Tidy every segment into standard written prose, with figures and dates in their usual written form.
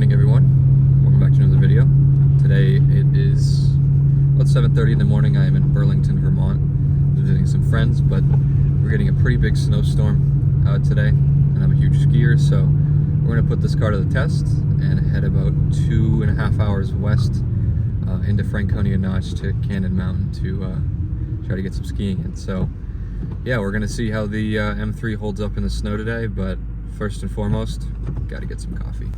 morning, everyone. Welcome back to another video. Today it is about 7:30 in the morning. I am in Burlington, Vermont, visiting some friends, but we're getting a pretty big snowstorm today, and I'm a huge skier, so we're going to put this car to the test and head about 2.5 hours west into Franconia Notch to Cannon Mountain to try to get some skiing in. So yeah, we're going to see how the M3 holds up in the snow today, but first and foremost, got to get some coffee.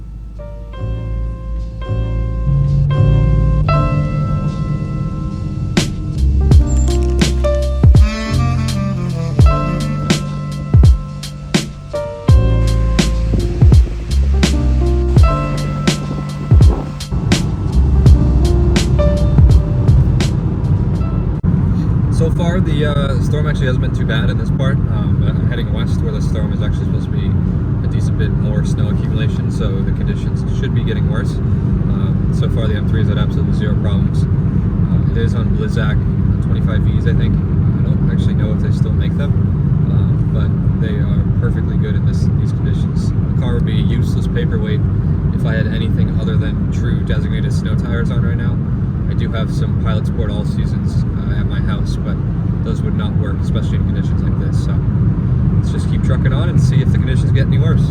So far, the storm actually hasn't been too bad in this part, but I'm heading west where the storm is actually supposed to be a decent bit more snow accumulation, so the conditions should be getting worse. So far, the M3 has had absolutely zero problems. It is on Blizzak 25Vs, I think. I don't actually know if they still make them, but they are perfectly good in these conditions. The car would be a useless paperweight if I had anything other than true designated snow tires on right now. I do have some Pilot Sport all seasons at my house, but those would not work, especially in conditions like this. So let's just keep trucking on and see if the conditions get any worse.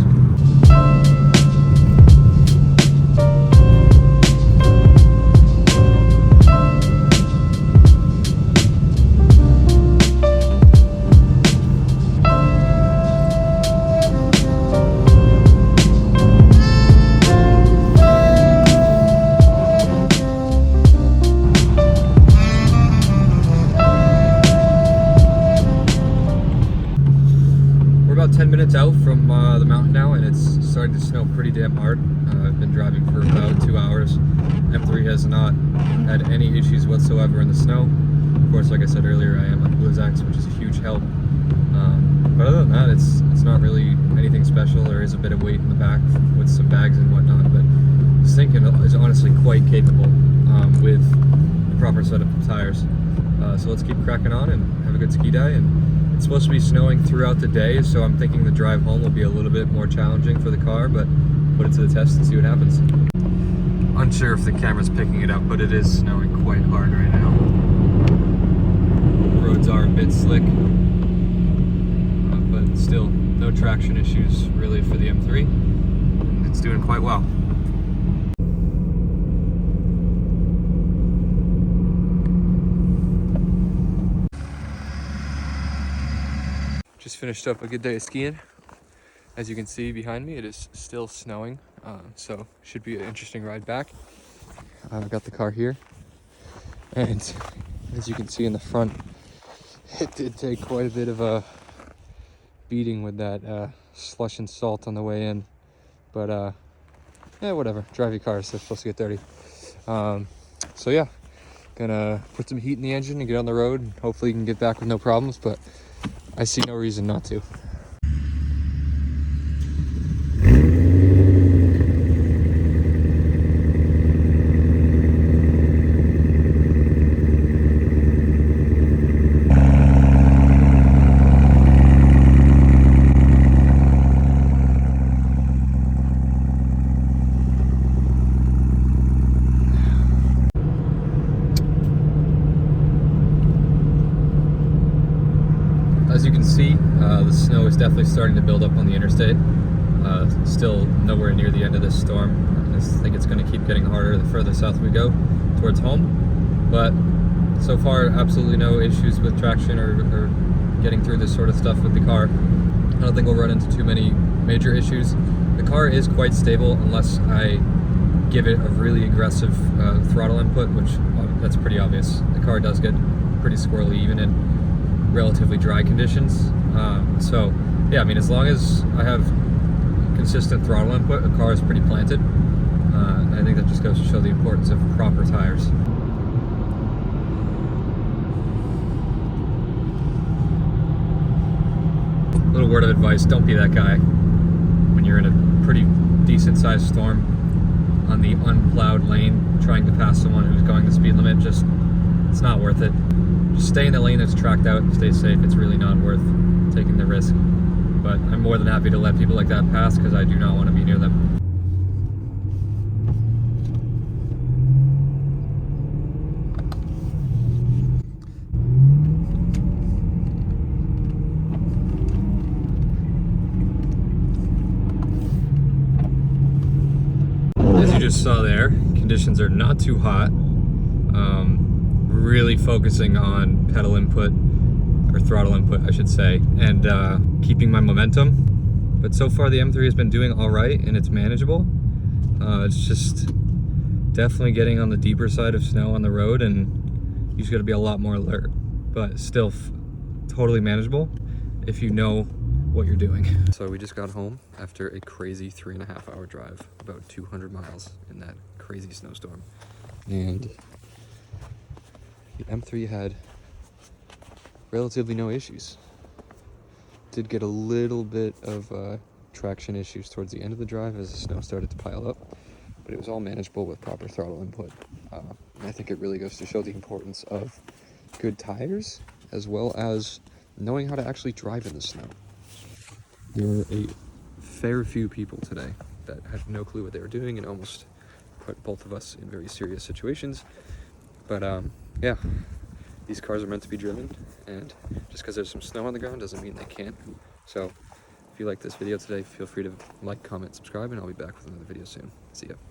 About 10 minutes out from the mountain now, and it's starting to snow pretty damn hard. I've been driving for about 2 hours. M3 has not had any issues whatsoever in the snow. Of course, like I said earlier, I am on Blizzak, which is a huge help. But other than that, it's not really anything special. There is a bit of weight in the back with some bags and whatnot, but this thing is honestly quite capable with the proper setup of tires. So let's keep cracking on and have a good ski day. And it's supposed to be snowing throughout the day, so I'm thinking the drive home will be a little bit more challenging for the car, but put it to the test and see what happens. Unsure if the camera's picking it up, but it is snowing quite hard right now. The roads are a bit slick, but still no traction issues really for the M3. And it's doing quite well. Just finished up a good day of skiing. As you can see behind me, it is still snowing, so should be an interesting ride back. I've got the car here, and as you can see in the front, it did take quite a bit of a beating with that slush and salt on the way in, but yeah, whatever. Drive your cars, they're supposed to get dirty. So yeah, gonna put some heat in the engine and get on the road, and hopefully you can get back with no problems, but I see no reason not to. As you can see, the snow is definitely starting to build up on the interstate. Still nowhere near the end of this storm. I think it's going to keep getting harder the further south we go towards home. But so far, absolutely no issues with traction or getting through this sort of stuff with the car. I don't think we'll run into too many major issues. The car is quite stable unless I give it a really aggressive throttle input, which that's pretty obvious. The car does get pretty squirrely even in relatively dry conditions. So yeah, I mean, as long as I have consistent throttle input, the car is pretty planted. And I think that just goes to show the importance of proper tires. Little word of advice, don't be that guy when you're in a pretty decent sized storm on the unplowed lane trying to pass someone who's going the speed limit. It's not worth it. Just stay in the lane that's tracked out and stay safe. It's really not worth taking the risk. But I'm more than happy to let people like that pass because I do not want to be near them. just saw there, conditions are not too hot. Really focusing on pedal input, or throttle input I should say, and keeping my momentum. But so far the M3 has been doing all right and it's manageable. It's just definitely getting on the deeper side of snow on the road, and you just got to be a lot more alert, but still totally manageable if you know what you're doing. So we just got home after a crazy 3.5 hour drive, about 200 miles in that crazy snowstorm. And the M3 had relatively no issues. Did get a little bit of traction issues towards the end of the drive as the snow started to pile up, but it was all manageable with proper throttle input. And I think it really goes to show the importance of good tires, as well as knowing how to actually drive in the snow. There were a fair few people today that had no clue what they were doing and almost put both of us in very serious situations. But yeah, these cars are meant to be driven, and just because there's some snow on the ground doesn't mean they can't. So if you like this video today, feel free to like, comment, subscribe, and I'll be back with another video soon. See ya.